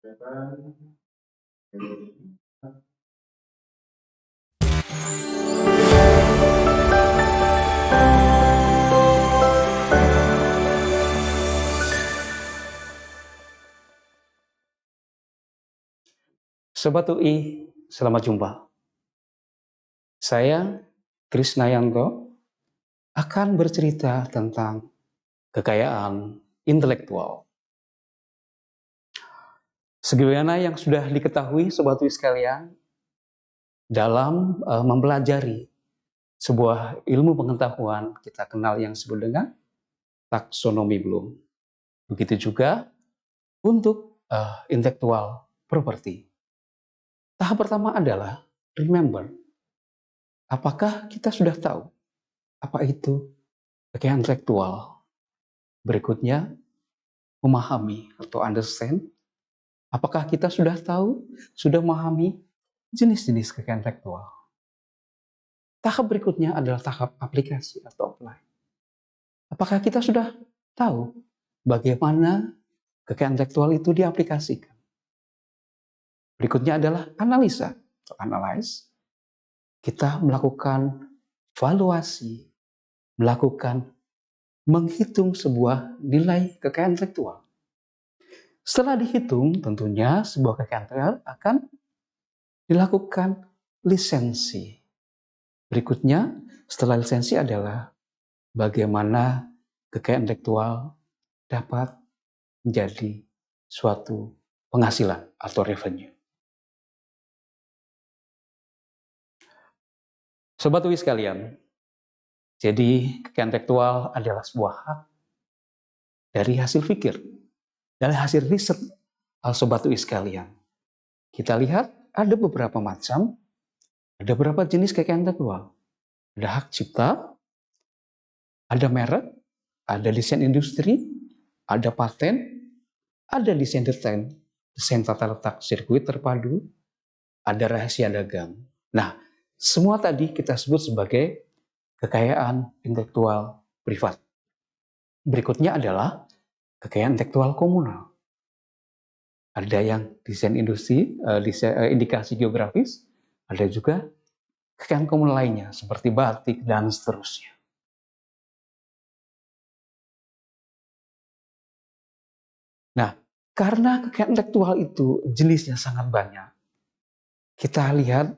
Sobat UI, selamat jumpa. Saya, Krisnayanto, akan bercerita tentang kekayaan intelektual. Sebagaimana yang sudah diketahui Sobat UI sekalian, dalam mempelajari sebuah ilmu pengetahuan kita kenal yang disebut dengan taksonomi Bloom. Begitu juga untuk intellectual property. Tahap pertama adalah remember. Apakah kita sudah tahu apa itu kekayaan intelektual? Berikutnya, memahami atau understand. Apakah kita sudah tahu, sudah memahami jenis-jenis kekayaan intelektual? Tahap berikutnya adalah tahap aplikasi atau apply. Apakah kita sudah tahu bagaimana kekayaan intelektual itu diaplikasikan? Berikutnya adalah analisa atau analyze. Kita melakukan valuasi, menghitung sebuah nilai kekayaan intelektual. Setelah dihitung, tentunya sebuah kekayaan intelektual akan dilakukan lisensi. Berikutnya, setelah lisensi adalah bagaimana kekayaan intelektual dapat menjadi suatu penghasilan atau revenue. Sobat UI sekalian, jadi kekayaan intelektual adalah sebuah hak dari hasil pikir, dari hasil riset Sobat UI sekalian. Kita lihat ada beberapa macam, ada beberapa jenis kekayaan intelektual. Ada hak cipta, ada merek, ada desain industri, ada paten, ada desain detail, desain tata letak sirkuit terpadu, ada rahasia dagang. Nah, semua tadi kita sebut sebagai kekayaan intelektual privat. Berikutnya adalah kekayaan intelektual komunal. Ada yang desain industri, indikasi geografis, ada juga kekayaan komunal lainnya seperti batik dan seterusnya. Nah, karena kekayaan intelektual itu jenisnya sangat banyak, kita lihat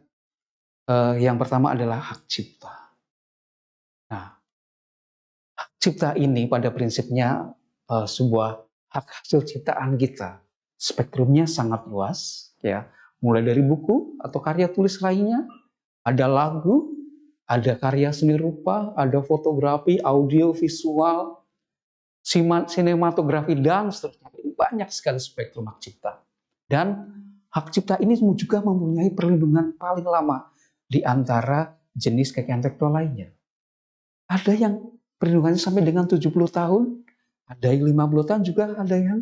yang pertama adalah hak cipta. Nah, hak cipta ini pada prinsipnya sebuah hak hasil ciptaan kita. Spektrumnya sangat luas, ya. Mulai dari buku atau karya tulis lainnya, ada lagu, ada karya seni rupa, ada fotografi, audio, visual, sinematografi, dan seterusnya. Banyak sekali spektrum hak cipta. Dan hak cipta ini juga mempunyai perlindungan paling lama di antara jenis kekayaan intelektual lainnya. Ada yang perlindungannya sampai dengan 70 tahun, ada yang 50 tahun, juga ada yang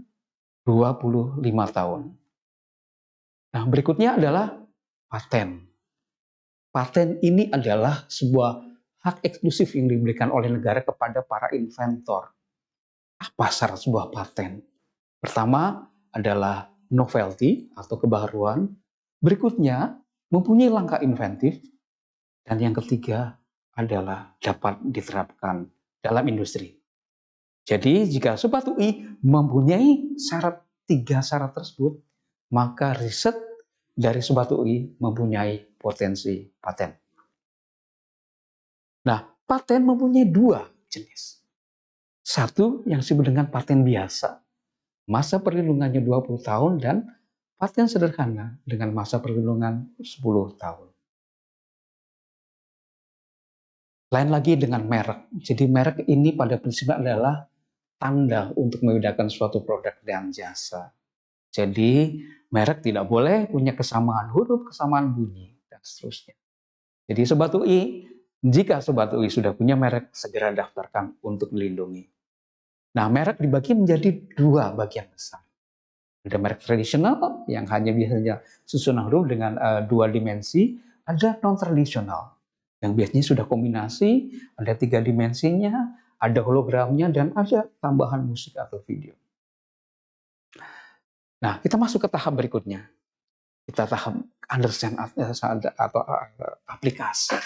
25 tahun. Nah, berikutnya adalah paten. Paten ini adalah sebuah hak eksklusif yang diberikan oleh negara kepada para inventor. Apa syarat sebuah paten? Pertama adalah novelty atau kebaruan. Berikutnya, mempunyai langkah inventif. Dan yang ketiga adalah dapat diterapkan dalam industri. Jadi jika Sobat UI mempunyai tiga syarat tersebut, maka riset dari Sobat UI mempunyai potensi paten. Nah, paten mempunyai dua jenis. Satu yang disebut dengan paten biasa, masa perlindungannya 20 tahun, dan paten sederhana dengan masa perlindungan 10 tahun. Lain lagi dengan merek. Jadi merek ini pada prinsipnya adalah tanda untuk membedakan suatu produk dan jasa. Jadi merek tidak boleh punya kesamaan huruf, kesamaan bunyi, dan seterusnya. Jadi Sobat UI, jika Sobat UI sudah punya merek, segera daftarkan untuk melindungi. Nah, merek dibagi menjadi dua bagian besar. Ada merek tradisional yang hanya biasanya susunan huruf dengan dua dimensi, ada non-tradisional yang biasanya sudah kombinasi, ada 3 dimensinya, ada hologramnya, dan ada tambahan musik atau video. Nah, kita masuk ke tahap berikutnya. Kita tahap understand atau aplikasi.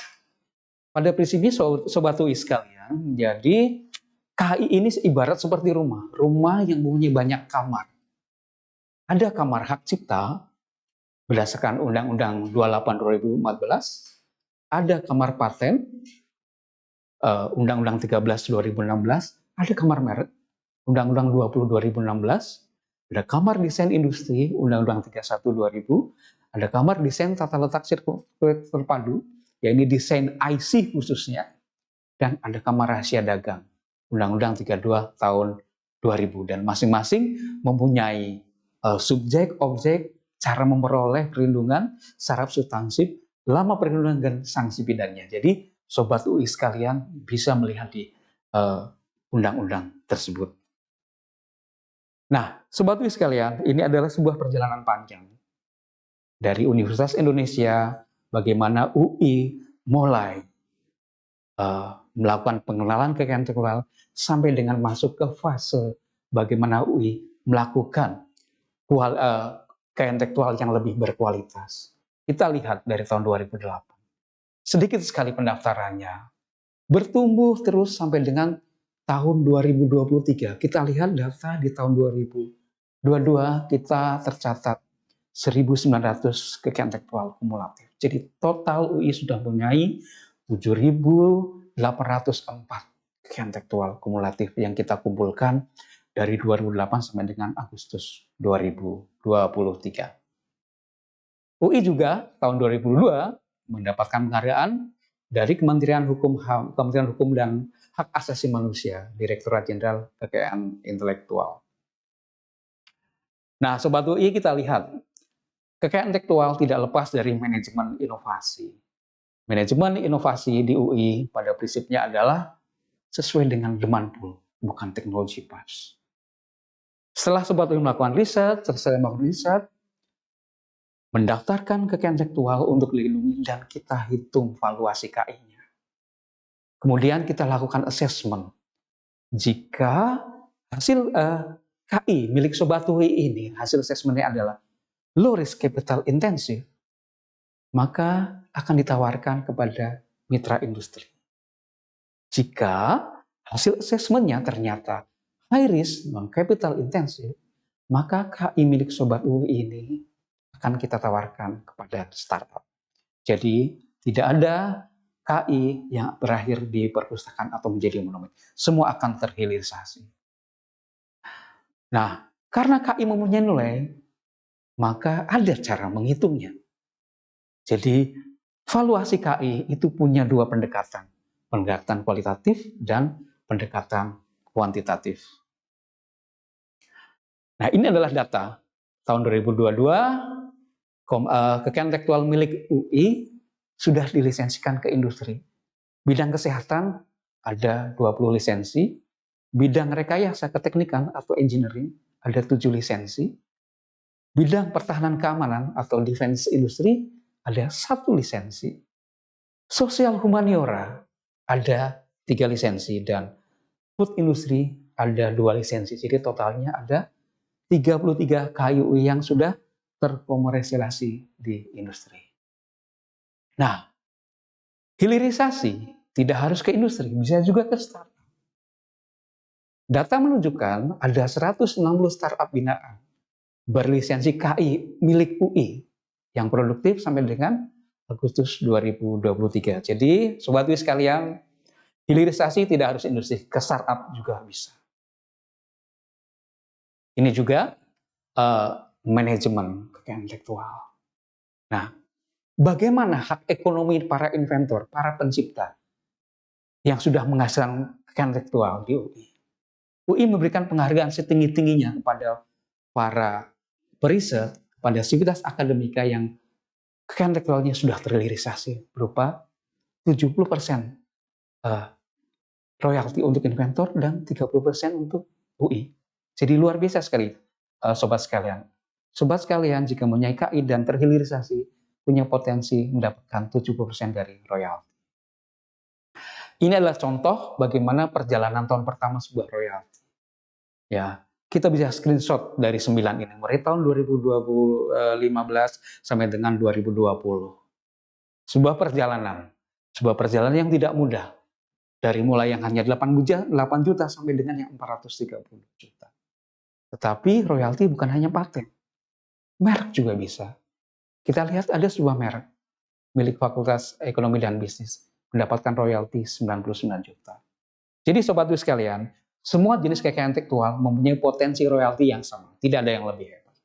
Pada prinsipnya Sobat UI sekalian, jadi KI ini ibarat seperti rumah yang mempunyai banyak kamar. Ada kamar hak cipta berdasarkan Undang-Undang 28 2014, ada kamar paten Undang-Undang 13 2016, ada kamar merek Undang-Undang 20 2016, ada kamar desain industri Undang-Undang 31 2000, ada kamar desain tata letak sirkuit terpadu, yaitu desain IC khususnya, dan ada kamar rahasia dagang Undang-Undang 32 tahun 2000, dan masing-masing mempunyai subjek, objek, cara memperoleh perlindungan, syarat substansif, lama perlindungan, dan sanksi pidananya. Jadi Sobat UI sekalian bisa melihat di undang-undang tersebut. Nah, Sobat UI sekalian, ini adalah sebuah perjalanan panjang dari Universitas Indonesia, bagaimana UI mulai melakukan pengenalan kekayaan intelektual sampai dengan masuk ke fase bagaimana UI melakukan kekayaan intelektual yang lebih berkualitas. Kita lihat dari tahun 2008. Sedikit sekali pendaftarannya, bertumbuh terus sampai dengan tahun 2023. Kita lihat data di tahun 2022 kita tercatat 1.900 kekayaan intelektual kumulatif. Jadi total UI sudah mempunyai 7.804 kekayaan intelektual kumulatif yang kita kumpulkan dari 2008 sampai dengan Agustus 2023. UI juga tahun 2002 mendapatkan penghargaan dari Kementerian Hukum dan Hak Asasi Manusia, Direktorat Jenderal Kekayaan Intelektual. Nah, Sobat UI, kita lihat kekayaan intelektual tidak lepas dari manajemen inovasi. Manajemen inovasi di UI pada prinsipnya adalah sesuai dengan demand pool, bukan teknologi pas. Setelah Sobat UI melakukan riset, mendaftarkan kekayaan intelektual untuk dilindungi, dan kita hitung valuasi KI-nya. Kemudian kita lakukan assessment. Jika hasil KI milik Sobat UI ini, hasil assessment-nya adalah low risk capital intensive, maka akan ditawarkan kepada mitra industri. Jika hasil assessment-nya ternyata high risk non capital intensive, maka KI milik Sobat UI ini akan kita tawarkan kepada startup. Jadi tidak ada KI yang berakhir di perpustakaan atau menjadi monumen. Semua akan terhilirisasi. Nah, karena KI mempunyai nilai, maka ada cara menghitungnya. Jadi valuasi KI itu punya dua pendekatan. Pendekatan kualitatif dan pendekatan kuantitatif. Nah, ini adalah data tahun 2022. Kekayaan intelektual milik UI sudah dilisensikan ke industri. Bidang kesehatan ada 20 lisensi, bidang rekayasa keteknikan atau engineering ada 7 lisensi, bidang pertahanan keamanan atau defense industry ada 1 lisensi, sosial humaniora ada 3 lisensi, dan food industry ada 2 lisensi. Jadi totalnya ada 33 KUI yang sudah terkomersialisasi di industri. Nah, hilirisasi tidak harus ke industri, bisa juga ke startup. Data menunjukkan ada 160 startup binaan berlisensi KI milik UI yang produktif sampai dengan Agustus 2023. Jadi, Sobat UI sekalian, hilirisasi tidak harus industri, ke startup juga bisa. Ini juga manajemen kekayaan intelektual. Nah, bagaimana hak ekonomi para inventor, para pencipta yang sudah menghasilkan kekayaan intelektual di UI? UI memberikan penghargaan setinggi-tingginya kepada para periset, pada sivitas akademika yang kekayaan intelektualnya sudah terhilirisasi berupa 70% royalti untuk inventor dan 30% untuk UI. Jadi luar biasa sekali, Sobat sekalian. Sobat sekalian, jika mempunyai KI dan terhilirisasi, punya potensi mendapatkan 70% dari royalti. Ini adalah contoh bagaimana perjalanan tahun pertama sebuah royalti. Ya, Kita bisa screenshot dari 9 ini, mulai tahun 2015 sampai dengan 2020. Sebuah perjalanan yang tidak mudah, dari mulai yang hanya 8 juta sampai dengan yang 430 juta. Tetapi royalti bukan hanya paten, merek juga bisa. Kita lihat ada sebuah merek milik Fakultas Ekonomi dan Bisnis mendapatkan royalti 99 juta. Jadi Sobat Dwi sekalian, semua jenis kekayaan intelektual mempunyai potensi royalti yang sama, tidak ada yang lebih hebat.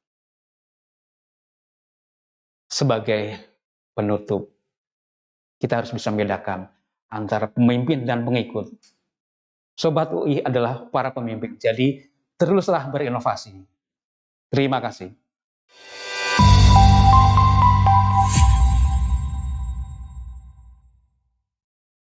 Sebagai penutup, kita harus bisa membedakan antara pemimpin dan pengikut. Sobat UI adalah para pemimpin, jadi teruslah berinovasi. Terima kasih.